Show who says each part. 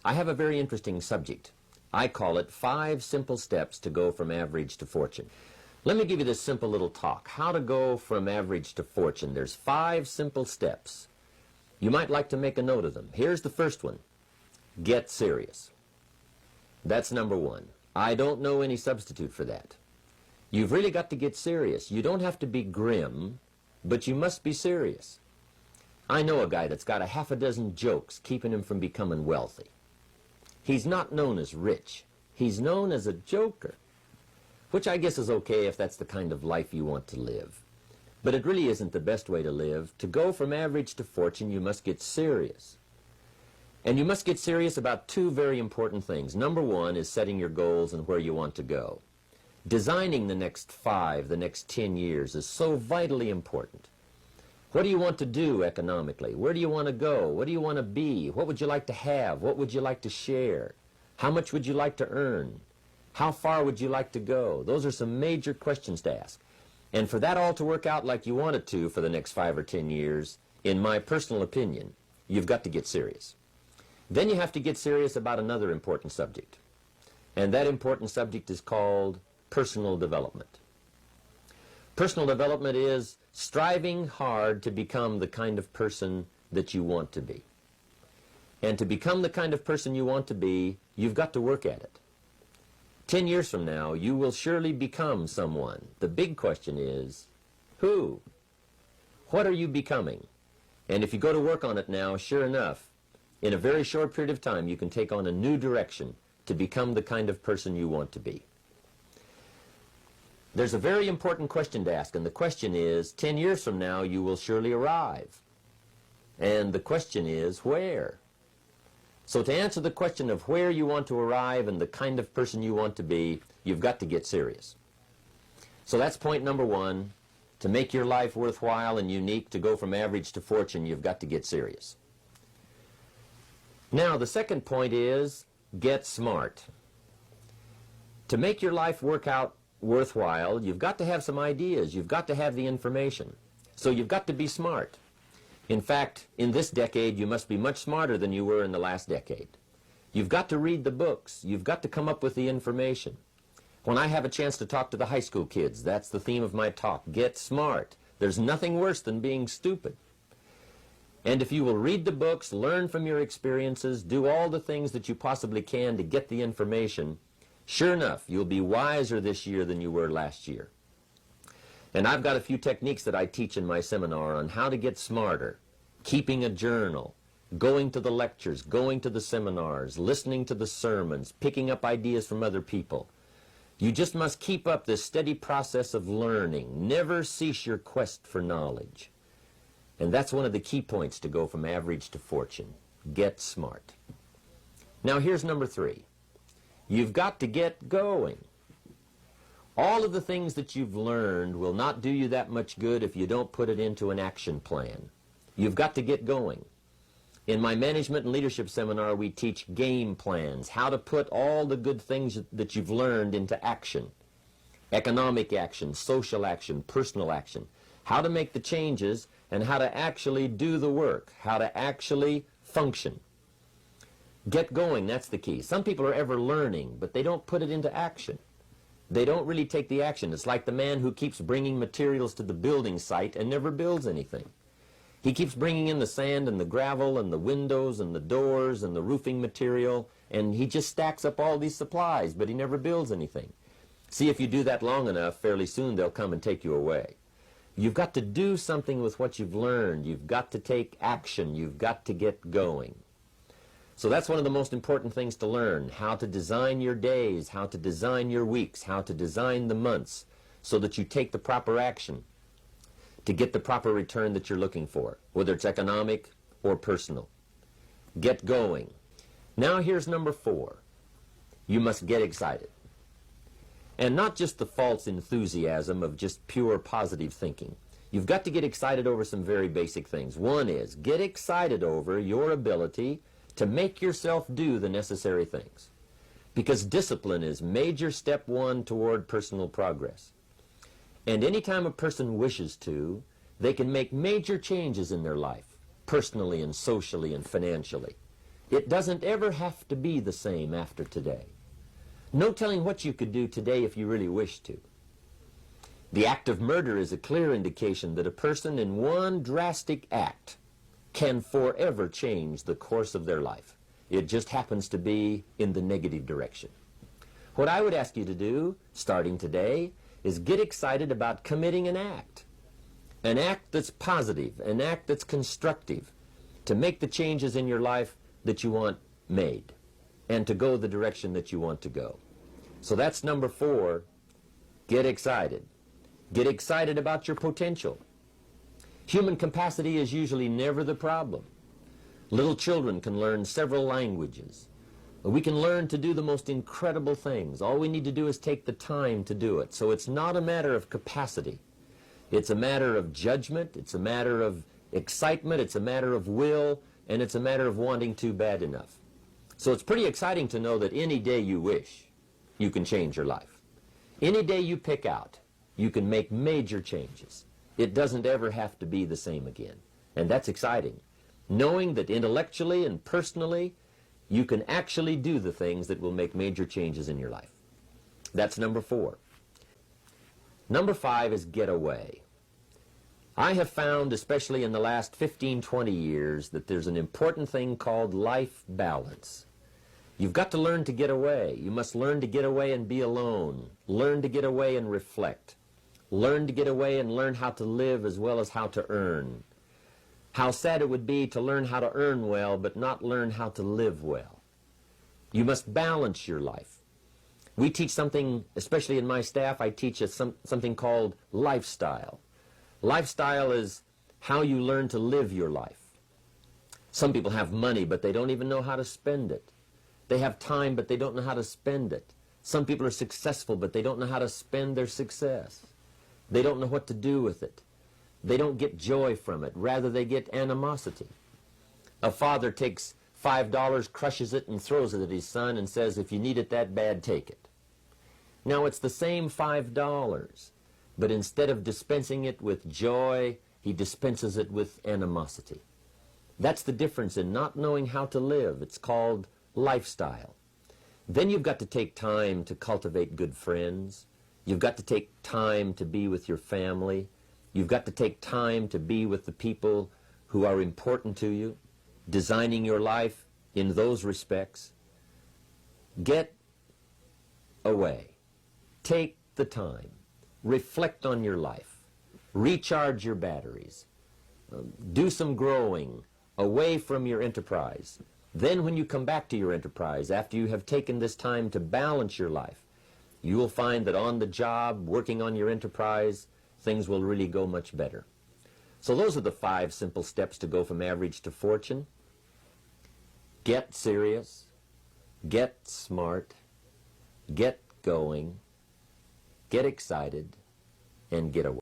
Speaker 1: I have a very interesting subject. I call it 5 simple steps to go from average to fortune. Let me give you this simple little talk. How to go from average to fortune. There's 5 simple steps. You might like to make a note of them. Here's the first one. Get serious. That's number 1. I don't know any substitute for that. You've really got to get serious. You don't have to be grim, but you must be serious. I know a guy that's got a half a dozen jokes keeping him from becoming wealthy. He's not known as rich. He's known as a joker, which I guess is okay if that's the kind of life you want to live. But it really isn't the best way to live. To go from average to fortune, you must get serious. And you must get serious about 2 very important things. Number 1 is setting your goals and where you want to go. Designing the next 5, the next 10 years is so vitally important. What do you want to do economically? Where do you want to go? What do you want to be? What would you like to have? What would you like to share? How much would you like to earn? How far would you like to go? Those are some major questions to ask. And for that all to work out like you want it to for the next 5 or 10 years, in my personal opinion, you've got to get serious. Then you have to get serious about another important subject. And that important subject is called personal development. Personal development is striving hard to become the kind of person that you want to be. And to become the kind of person you want to be, you've got to work at it. 10 years from now, you will surely become someone. The big question is, who? What are you becoming? And if you go to work on it now, sure enough, in a very short period of time, you can take on a new direction to become the kind of person you want to be. There's a very important question to ask, and the question is, 10 years from now, you will surely arrive. And the question is, where? So to answer the question of where you want to arrive and the kind of person you want to be, you've got to get serious. So that's point number 1. To make your life worthwhile and unique, to go from average to fortune, you've got to get serious. Now, the second point is, get smart. To make your life work out worthwhile, you've got to have some ideas. You've got to have the information. So you've got to be smart. In fact, in this decade, you must be much smarter than you were in the last decade. You've got to read the books. You've got to come up with the information. When I have a chance to talk to the high school kids, that's the theme of my talk. Get smart. There's nothing worse than being stupid. And if you will read the books, learn from your experiences, do all the things that you possibly can to get the information, sure enough, you'll be wiser this year than you were last year. And I've got a few techniques that I teach in my seminar on how to get smarter, keeping a journal, going to the lectures, going to the seminars, listening to the sermons, picking up ideas from other people. You just must keep up this steady process of learning. Never cease your quest for knowledge. And that's one of the key points to go from average to fortune. Get smart. Now here's number 3. You've got to get going. All of the things that you've learned will not do you that much good if you don't put it into an action plan. You've got to get going. In my management and leadership seminar, we teach game plans, how to put all the good things that you've learned into action. Economic action, social action, personal action. How to make the changes and how to actually do the work, how to actually function. Get going, that's the key. Some people are ever learning, but they don't put it into action. They don't really take the action. It's like the man who keeps bringing materials to the building site and never builds anything. He keeps bringing in the sand and the gravel and the windows and the doors and the roofing material, and he just stacks up all these supplies, but he never builds anything. See, if you do that long enough, fairly soon they'll come and take you away. You've got to do something with what you've learned. You've got to take action. You've got to get going. So that's one of the most important things to learn, how to design your days, how to design your weeks, how to design the months so that you take the proper action to get the proper return that you're looking for, whether it's economic or personal. Get going. Now here's number 4. You must get excited. And not just the false enthusiasm of just pure positive thinking. You've got to get excited over some very basic things. One is, get excited over your ability to make yourself do the necessary things. Because discipline is major step 1 toward personal progress. And anytime a person wishes to, they can make major changes in their life, personally and socially and financially. It doesn't ever have to be the same after today. No telling what you could do today if you really wished to. The act of murder is a clear indication that a person in one drastic act can forever change the course of their life. It just happens to be in the negative direction. What I would ask you to do, starting today, is get excited about committing an act that's positive, an act that's constructive, to make the changes in your life that you want made, and to go the direction that you want to go. So that's number 4, get excited. Get excited about your potential. Human capacity is usually never the problem. Little children can learn several languages. We can learn to do the most incredible things. All we need to do is take the time to do it. So it's not a matter of capacity. It's a matter of judgment. It's a matter of excitement. It's a matter of will. And it's a matter of wanting to bad enough. So it's pretty exciting to know that any day you wish, you can change your life. Any day you pick out, you can make major changes. It doesn't ever have to be the same again. And that's exciting. Knowing that intellectually and personally, you can actually do the things that will make major changes in your life. That's number 4. Number 5 is get away. I have found, especially in the last 15, 20 years, that there's an important thing called life balance. You've got to learn to get away. You must learn to get away and be alone. Learn to get away and reflect. Learn to get away and learn how to live as well as how to earn. How sad it would be to learn how to earn well but not learn how to live well. You must balance your life. We teach something, especially in my staff, I teach something called lifestyle. Lifestyle is how you learn to live your life. Some people have money, but they don't even know how to spend it. They have time, but they don't know how to spend it. Some people are successful, but they don't know how to spend their success. They don't know what to do with it. They don't get joy from it. Rather, they get animosity. A father takes $5, crushes it, and throws it at his son and says, if you need it that bad, take it. Now, it's the same $5, but instead of dispensing it with joy, he dispenses it with animosity. That's the difference in not knowing how to live. It's called lifestyle. Then you've got to take time to cultivate good friends. You've got to take time to be with your family. You've got to take time to be with the people who are important to you, designing your life in those respects. Get away. Take the time. Reflect on your life. Recharge your batteries. Do some growing away from your enterprise. Then when you come back to your enterprise, after you have taken this time to balance your life, you will find that on the job, working on your enterprise, things will really go much better. So those are the 5 simple steps to go from average to fortune. Get serious, get smart, get going, get excited, and get away.